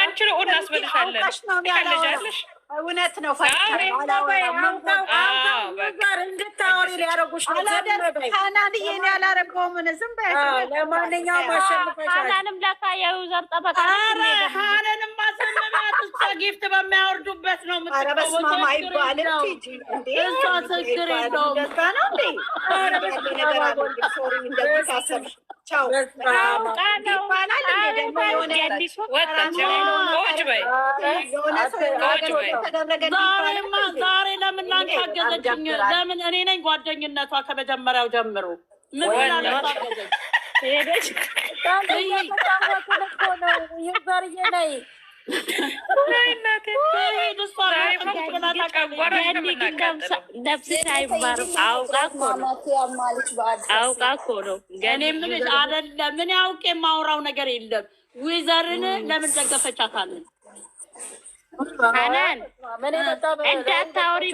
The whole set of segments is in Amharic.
አንቺ ነው እናስበልሻለን። ትቀልጃለሽ። እውነት ነው። እንድታወሪ ሊያደርጉሽ ነው። ሀናንዬን ያላረገው ምን ዝም በይ። ለማንኛውም ሀናንም ለካ የዩዘር ጠበቃ ሀናንም ማሰመሚያት እሷ ጊፍት በሚያወርዱበት ነው በስማማ አይባልም። እሷ ችግር የለውም። ደስታ ነው እንዴ? እንደዚህ ካሰብሽ ቻው ይባላል። ደግሞ የሆነ ዛሬ ለምን ላንቺ አገዘችኝ? ለምን እኔ ነኝ ጓደኝነቷ ከመጀመሪያው ጀምሮ ምን ላገዘች ሄደች ላይ ነፍስሽ አይማርም። አውቃ እኮ ነው። እኔ የምልሽ አይደለም ምን ያውቅ የማውራው ነገር የለም። ዊዘርን ለምን ደገፈቻታለን? ሀናን እንዳታውሪ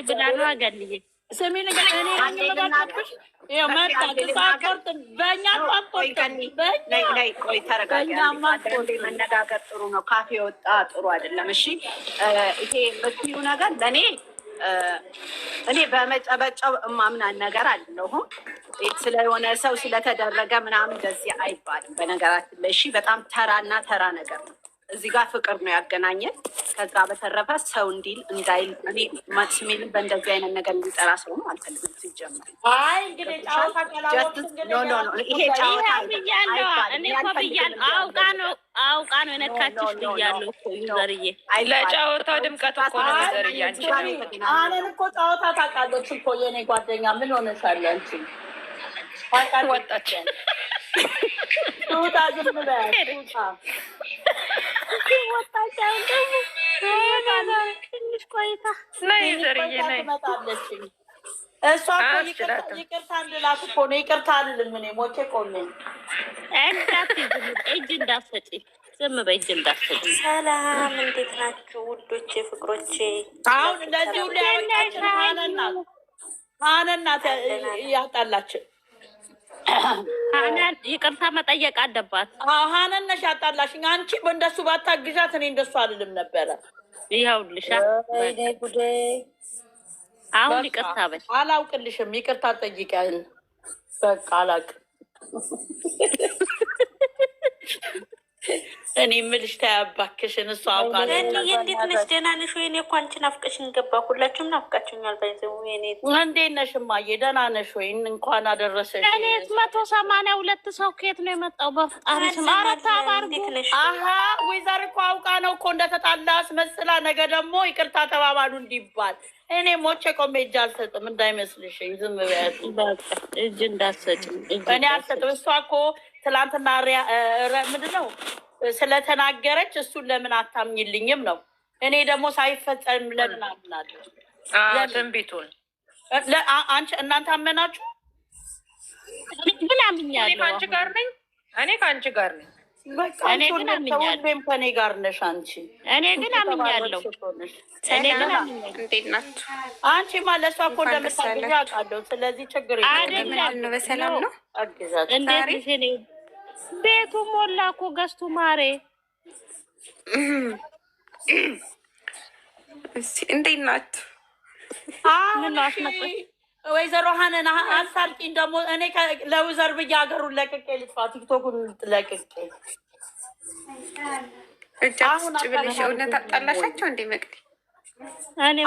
ብላ ነዋ ገልዬ ስሚ ነገር እኔ ለምንመጣብሽ ይኸው መጣ ሳቆርጥ በእኛ መነጋገር ጥሩ ነው። ካፌ ወጣ ጥሩ አይደለም። እሺ ይሄ የምትይው ነገር ለእኔ እኔ በመጨበጨብ እማምናን ነገር አለሁም ስለሆነ ሰው ስለተደረገ ምናምን እንደዚህ አይባልም። በነገራችን ላይ እሺ በጣም ተራና ተራ ነገር ነው። እዚህ ጋር ፍቅር ነው ያገናኘን። ከዛ በተረፈ ሰው እንዲል እንዳይል እኔ ስሜልን በእንደዚህ አይነት ነገር እንዲጠራ ሰውም አልፈልግም። ሲጀመር እንግዲህ ጫወታ ይሄ ጫወታ እኔ እኮ ብያለሁ። አውቃ ነው የነካችሽ ብያለሁ እኮ ዩዘርዬ። ለጫወታው ድምቀት እኮ ነው ዩዘርዬ። አለን እኮ ጫወታ ታውቃለች እኮ የኔ ጓደኛ። ምን ሆነሻል አንቺ? ወጣች ቱታ ዝም በይ ትንሽ ቆይታ ትመጣለች። እሷ ይቅርታ እንድላት እኮ ነው። ይቅርታ አልልም እኔ ሞቼ ቆሜ እጅ እንዳትሰጪ ዝም በይ፣ እጅ እንዳትሰጪ። ሰላም እንዴት ናችሁ ውዶቼ ፍቅሮቼ? አሁን እንደዚህ ሁሉ ያወጣችን ሀናናት ያጣላችን ሀናን ይቅርታ መጠየቅ አለባት። ሀናን ነሽ ያጣላሽኝ። አንቺ በእንደሱ ባታግዣት እኔ እንደሱ አልልም ነበረ። ይኸውልሻ አሁን ይቅርታ በይ። አላውቅልሽም። ይቅርታ ጠይቂያል። በቃ አላውቅም። እኔ የምልሽ ታያባክሽን እሷ አውቃለች። እንዴት ነሽ? ደህና ነሽ ወይ? እኔ እኮ አንቺ ናፍቀሽኝ ገባ። ሁላችሁም ናፍቃችሁኛል። ባይዘው እኔ እንዴት ነሽ እማዬ? ደህና ነሽ ወይ? እንኳን አደረሰሽ። እኔ 182 ሰው ከየት ነው የመጣው? በፍጣሪ ስም አራት አባር ወይዘር እኮ አውቃ ነው እኮ እንደተጣላ አስመስላ። ነገ ደግሞ ይቅርታ ተባባሉ እንዲባል እኔ ሞቼ ቆሜ እጅ አልሰጥም እንዳይመስልሽኝ። ዝም በያት እጅ እንዳትሰጭም። እኔ አልሰጥም። እሷ እኮ ትላንትና ምንድን ነው ስለተናገረች እሱን ለምን አታምኝልኝም ነው። እኔ ደግሞ ሳይፈጸም ለምን አምናለሁ? ትንቢቱን አንቺ እናንተ አመናችሁ? ምን አምኛለሁ? እኔ ከአንቺ ጋር ነኝ። እኔ ግን አምኛለሁ። ከእኔ ጋር ነሽ አንቺ። እኔ ግን አምኛለሁ። እንዴት ናችሁ? አንቺ ማለት እሷ እኮ እንደምታግዢ አውቃለሁ። ስለዚህ ችግር የለም። በሰላም ነው። እንዴት ቤቱ ሞላ እኮ ገዝቱ ማሬ። እንዴት ናት? ወይዘሮ ሀናን አሳልቂኝ ደግሞ እኔ ለውዘር ብዬ ሀገሩን ለቅቄ ልጥፋ፣ ቲክቶኩን ለቅቄ እጃችን ብለሽ እውነት አጣላሻቸው እንዴ? መቅዲ እኔ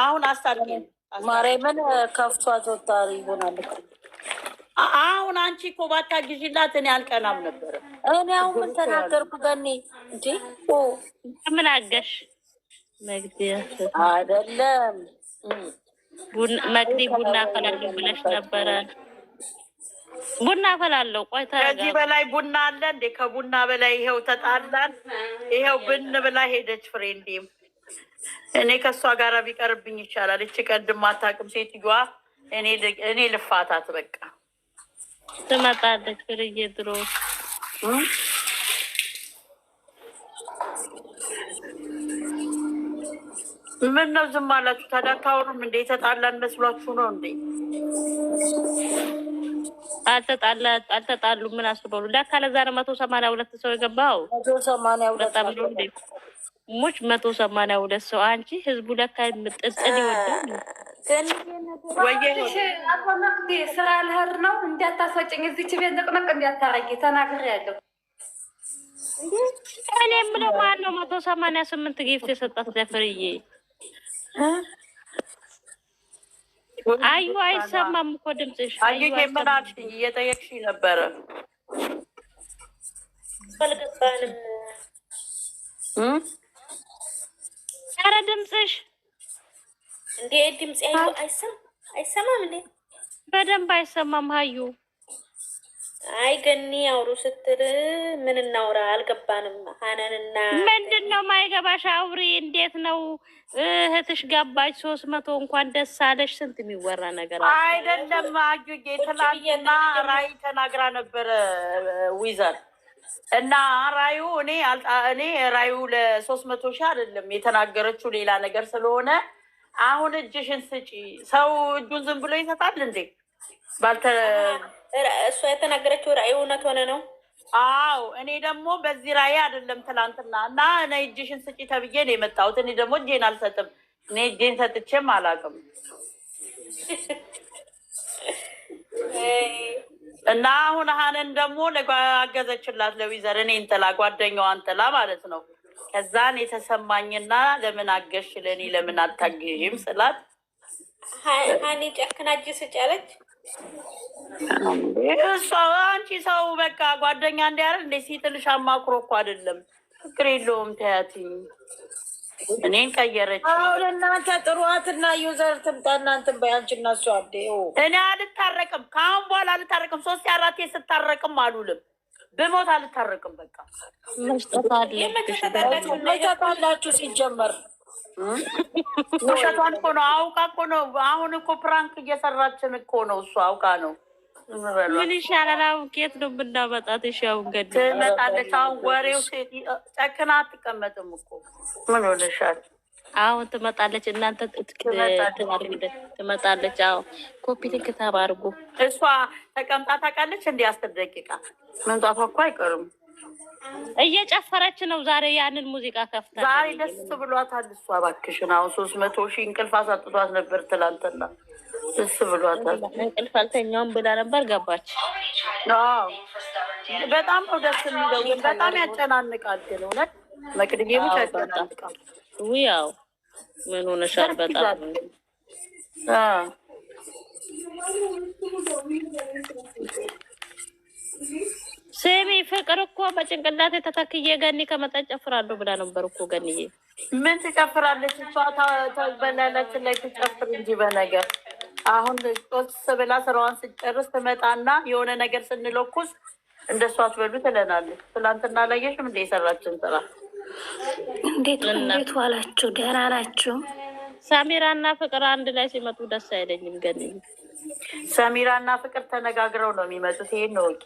አሁን አሳልቂኝ ማርያምን ከፍቷ ወጣሪ ይሆናል። አሁን አንቺ እኮ ባታግዢላት እኔ አልቀናም ነበረ። እኔ አሁን ምን ተናገርኩ? ገኒ እንዴ ምን አገሽ? መግዲ አይደለም መግዲ ቡና አፈላለሁ ብለሽ ነበረ። ቡና አፈላለሁ። ቆይ ከዚህ በላይ ቡና አለ እንዴ? ከቡና በላይ ይሄው ተጣላን። ይሄው ብን ብላ ሄደች ፍሬንዴም። እኔ ከእሷ ጋር ቢቀርብኝ ይቻላል። እቺ ቀድም አታውቅም ሴትዮዋ። እኔ ልፋታት በቃ። ትመጣለች ፍርዬ ድሮ ምን ነው ዝም አላችሁ? ታዲያ አታወሩም እንዴ? ተጣላን መስሏችሁ ነው እንዴ? አልተጣሉ ምን አስበሉ ለካ ለዛ ነው 182 ሰው የገባው 182 ሙች 182 ሰው አንቺ ህዝቡ ለካ ምጥጥል ይወዳል ወይዬ አቶ መቅዲ ስራ ልሄድ ነው እንዳታስወጭኝ እዚች ቤት ንቅንቅ እንዳታረጊ ተናግሬያለሁ እኔ የምለው ማን ነው 188 ጊፍት የሰጣት ለፍርዬ አዩ አይሰማም እኮ ድምፅሽ አዩ ከመናሽ እየጠየቅሽ ነበረ አልገባንም ኧረ ድምፅሽ እንዴ ድምፅ አይሰማም እንዴ በደንብ አይሰማም አዩ አይ ገኒ አውሩ ስትል ምን እናውራ አልገባንም ሀናንና ምንድን ነው ማይገባሽ አውሪ እንዴት ነው እህትሽ ገባች 300 እንኳን ደስ አለሽ ስንት የሚወራ ነገር አይደለም አዩዬ ትናንትና ራይ ተናግራ ነበረ ዊዘር እና ራዩ እኔ ራዩ ለ300 ሺህ አይደለም የተናገረችው ሌላ ነገር ስለሆነ አሁን እጅሽን ስጪ ሰው እጁን ዝም ብሎ ይሰጣል እንዴ እሷ የተናገረችው ራእይ እውነት ሆነ ነው አዎ እኔ ደግሞ በዚህ ራእይ አይደለም ትላንትና እና እኔ እጅሽን ስጪ ተብዬ ነው የመጣሁት እኔ ደግሞ እጄን አልሰጥም እኔ እጄን ሰጥቼም አላውቅም እና አሁን ሀነን ደግሞ ለጓገዘችላት ለዊዘር እኔን ጥላ ጓደኛዋን ጥላ ማለት ነው ከዛን የተሰማኝና ለምን አገሽ ለእኔ ለምን አታግዥም ስላት ሀኒ ጨክና እጅ ስጭ አለች እሷ አንቺ ሰው በቃ ጓደኛ እንዲያር እንደ ሲጥልሽ አማክሮ እኮ አይደለም ፍቅር የለውም ተያትኝ እኔን ቀየረች አሁን እናንተ ጥሩዋትና ዩዘር ትምጣ እናንተን በያንቺ እና እሷ አዴው እኔ አልታረቅም ከአሁን በኋላ አልታረቅም 3-4 ስታረቅም አሉልም በሞት አልታረቅም በቃ መጣጣላችሁ ሲጀመር ውሸቷን እኮ ነው አውቃ እኮ ነው አሁን እኮ ፕራንክ እየሰራችን እኮ ነው እሱ አውቃ ነው ምን ይሻላል አሁን ኬት ነው ብናመጣት ይሻው እንግዲህ ትመጣለች አሁን ወሬው ጨክና አትቀመጥም እኮ ምን ሆነሻል አሁን ትመጣለች እናንተ ትመጣለች አዎ ኮፒ ሊንክ ታባርጉ እሷ ተቀምጣ ታውቃለች እንደ 10 ደቂቃ መምጣቷ እኮ አይቀርም እየጨፈረች ነው ዛሬ ያንን ሙዚቃ ከፍታ ዛሬ ደስ ብሏታል እሷ እባክሽን አሁን 300 ሺህ እንቅልፍ አሳጥቷት ነበር ትላንትና ደስ ብሏታል እንቅልፍ አልተኛውም ብላ ነበር ገባች አዎ በጣም ነው ደስ የሚለው በጣም ያጨናንቃል ግን እውነት መቅድዬ ብቻ ያጨናንቃል ያው ምን ሆነሻል በጣም ስሚ ፍቅር እኮ በጭንቅላት የተተክዬ ገኒ ከመጣ ጨፍራለሁ ብላ ነበር እኮ ገኒዬ ምን ትጨፍራለች እሷ ተበላላችን ላይ ትጨፍር እንጂ በነገር አሁን ጦስ ብላ ስራዋን ስጨርስ ትመጣና የሆነ ነገር ስንለኩስ እንደሷ አትበሉ ትለናለች ትላንትና ላየሽም እንደ የሰራችን ስራ እንዴት ዋላችሁ ደህና ናችሁ ሰሚራና ፍቅር አንድ ላይ ሲመጡ ደስ አይለኝም ገኒ ሰሚራና ፍቅር ተነጋግረው ነው የሚመጡት ይሄን ነው ወቂ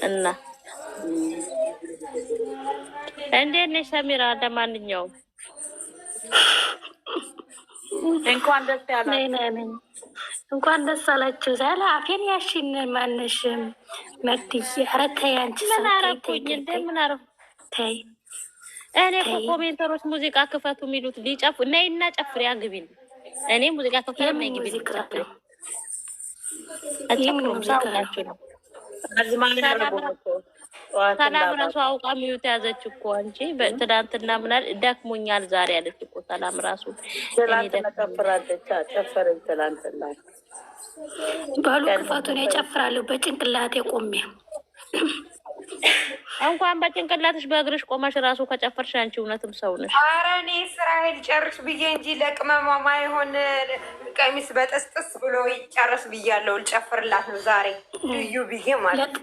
እና እንዴት ነሽ ሰሚራ ለማንኛውም እንኳን ደስ ያላችሁ እንኳን ደስ አላችሁ ዛላ አፌን ያሽን ማንሽም መጥዬ ኧረ ተይ አንቺ ምን አረኩኝ እንደምን አረኩ ተይ እኔ እኮ ኮሜንተሮች ሙዚቃ ክፈቱ የሚሉት ሊጨፍ ነይና ጨፍሪ አግቢን እኔ ሙዚቃ ክፈቱ ነይ ግቢ ጨፍሪ ይሄ ሙዚቃ ነው ሰላም ራሱ አውቃ ሚዩት ያዘች እኮ አንቺ ትናንትና ምናል ደክሞኛል ዛሬ አለች እኮ ሰላም ራሱ ትላንትና ጨፍራለች ጨፈረች ትላንትና ባሉ ክፋቱን ያጨፍራለሁ በጭንቅላቴ ቆሜ እንኳን በጭንቅላትሽ በእግርሽ ቆመሽ ራሱ ከጨፈርሽ አንቺ እውነትም ሰው ነሽ። ኧረ እኔ ስራዬን ጨርሽ ብዬ እንጂ ለቅመማማ የሆነ ቀሚስ በጥስጥስ ብሎ ይጨርስ ብያለሁ። ልጨፍርላት ነው ዛሬ ልዩ ብዬ ማለት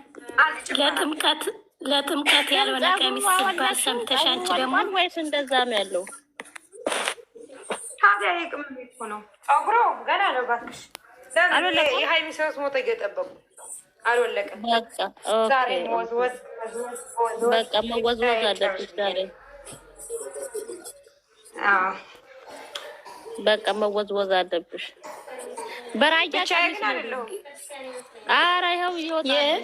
ለጥምቀት ያልሆነ ቀሚስ ሲባል ሰምተሽ አንቺ ደግሞ ወይስ እንደዛ ነው ያለው? ታዲያ የቅመም ቤት ነው ጸጉሮ ገና ነው ባክሽ። የሀይሚ 300 እየጠበቁ አልወለቀም። ዛሬ ወዝወዝ በቃ መወዝወዝ አለብሽ ዛሬ። በቃ መወዝወዝ አለብሽ። በራያ ብቻዬን ግን አይደለሁም። ኧረ ይኸው ይወጣል።